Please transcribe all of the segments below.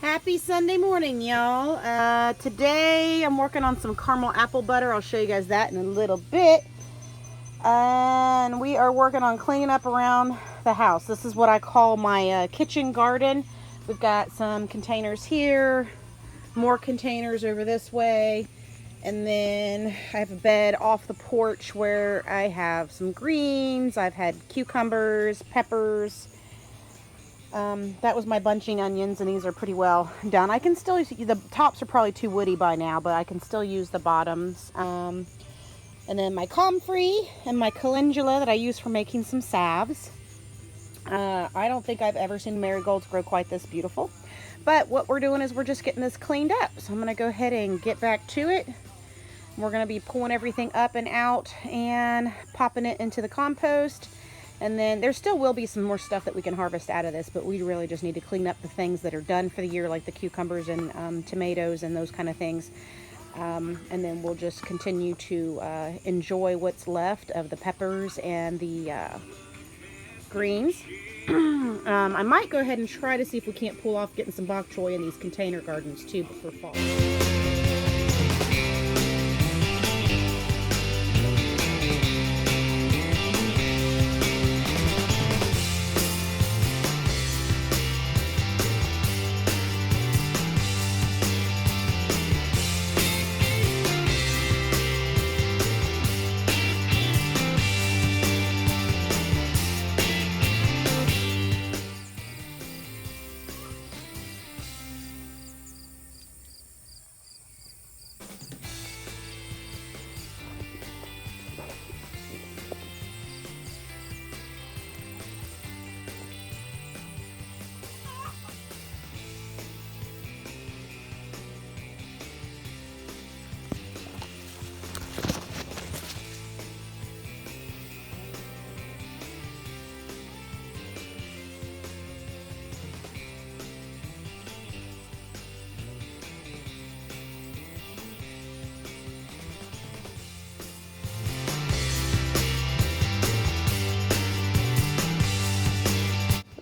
Happy Sunday morning, y'all. Today I'm working on some caramel apple butter. I'll show you guys that in a little bit. And we are working on cleaning up around the house. This is what I call my kitchen garden. We've got some containers here, more containers over this way, and then I have a bed off the porch where I have some greens. I've had cucumbers, peppers. That was my bunching onions, and these are pretty well done. I can still use, the tops are probably too woody by now, but I can still use the bottoms. And then my comfrey and my calendula that I use for making some salves. I don't think I've ever seen marigolds grow quite this beautiful. But what we're doing is we're just getting this cleaned up. So I'm going to go ahead and get back to it. We're going to be pulling everything up and out and popping it into the compost. And then there still will be some more stuff that we can harvest out of this, but we really just need to clean up the things that are done for the year, like the cucumbers and tomatoes and those kind of things. And then we'll just continue to enjoy what's left of the peppers and the greens. I might go ahead and try to see if we can't pull off getting some bok choy in these container gardens too before fall.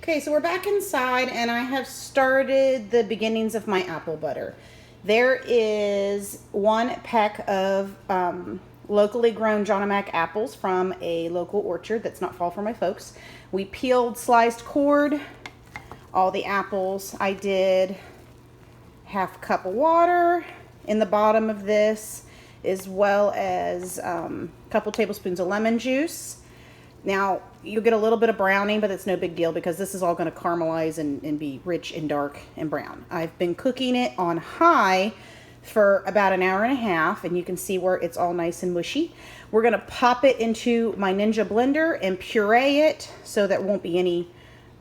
Okay, so we're back inside and I have started the beginnings of my apple butter. There is one peck of locally grown John and Mac apples from a local orchard that's not far from my folks. We peeled, sliced, cored all the apples. I did half a cup of water in the bottom of this, as well as a couple tablespoons of lemon juice. Now, you'll get a little bit of browning, but it's no big deal because this is all going to caramelize and be rich and dark and brown. I've been cooking it on high for about an hour and a half, and you can see where it's all nice and mushy. We're going to pop it into my Ninja blender and puree it so there won't be any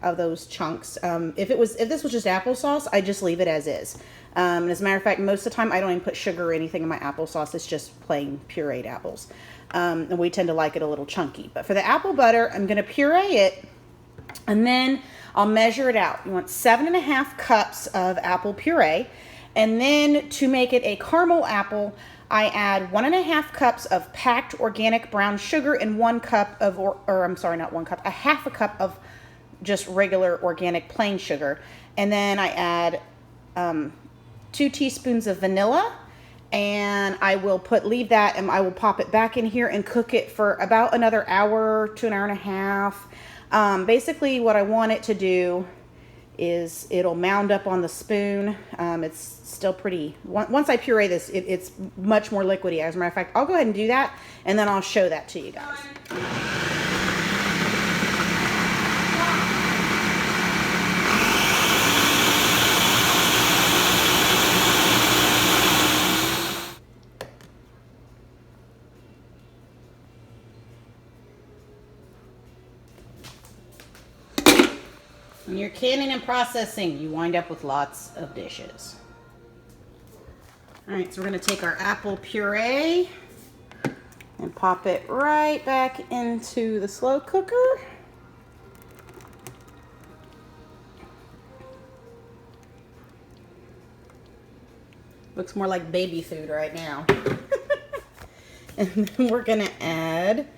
of those chunks. If this was just applesauce, I'd just leave it as is. And as a matter of fact, most of the time I don't even put sugar or anything in my applesauce. It's just plain pureed apples. And we tend to like it a little chunky. But for the apple butter, I'm going to puree it, and then I'll measure it out. You want 7.5 cups of apple puree. And then to make it a caramel apple, I add 1.5 cups of packed organic brown sugar and 1 cup of, a half a cup of just regular organic plain sugar. And then I add 2 teaspoons of vanilla, and I will leave that, and I will pop it back in here and cook it for about another hour to an hour and a half. Basically what I want it to do is it'll mound up on the spoon. It's still pretty, once I puree this, it's much more liquidy. As a matter of fact, I'll go ahead and do that, and then I'll show that to you guys. When you're canning and processing, you wind up with lots of dishes. All right, so we're going to take our apple puree and pop it right back into the slow cooker. Looks more like baby food right now. And then we're going to add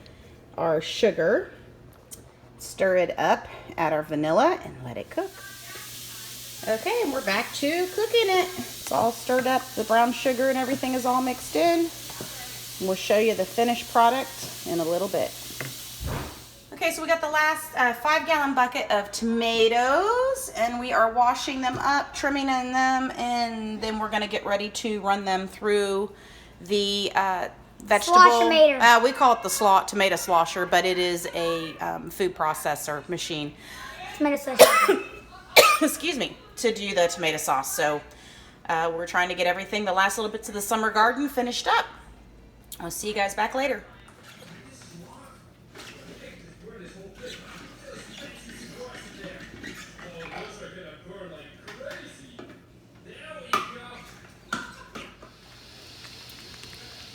our sugar. Stir it up, add our vanilla, and let it cook. Okay, and we're back to cooking it. It's all stirred up. The brown sugar and everything is all mixed in. And we'll show you the finished product in a little bit. Okay, so we got the last 5-gallon bucket of tomatoes, and we are washing them up, trimming them, and then we're gonna get ready to run them through the vegetable. We call it the tomato slosher, but it is a food processor machine. Tomato slosher. Excuse me, to do the tomato sauce. So we're trying to get everything, the last little bits of the summer garden, finished up. I'll see you guys back later.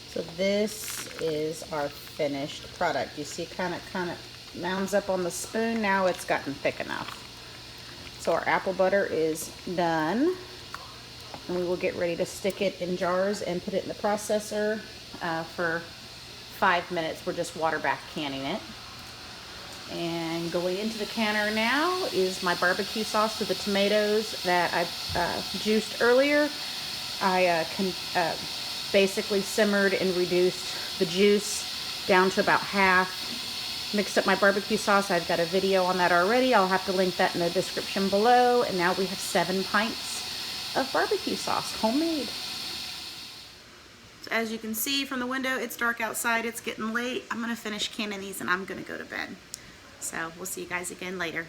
So this is our finished product. You see, kind of mounds up on the spoon. Now it's gotten thick enough. So our apple butter is done, and we will get ready to stick it in jars and put it in the processor for 5 minutes. We're just water bath canning it. And going into the canner now is my barbecue sauce with the tomatoes that I juiced earlier. I basically simmered and reduced the juice down to about half. Mixed up my barbecue sauce. I've got a video on that already. I'll have to link that in the description below. And now we have 7 pints of barbecue sauce, homemade. So as you can see from the window, it's dark outside. It's getting late. I'm going to finish canning these and I'm going to go to bed. So we'll see you guys again later.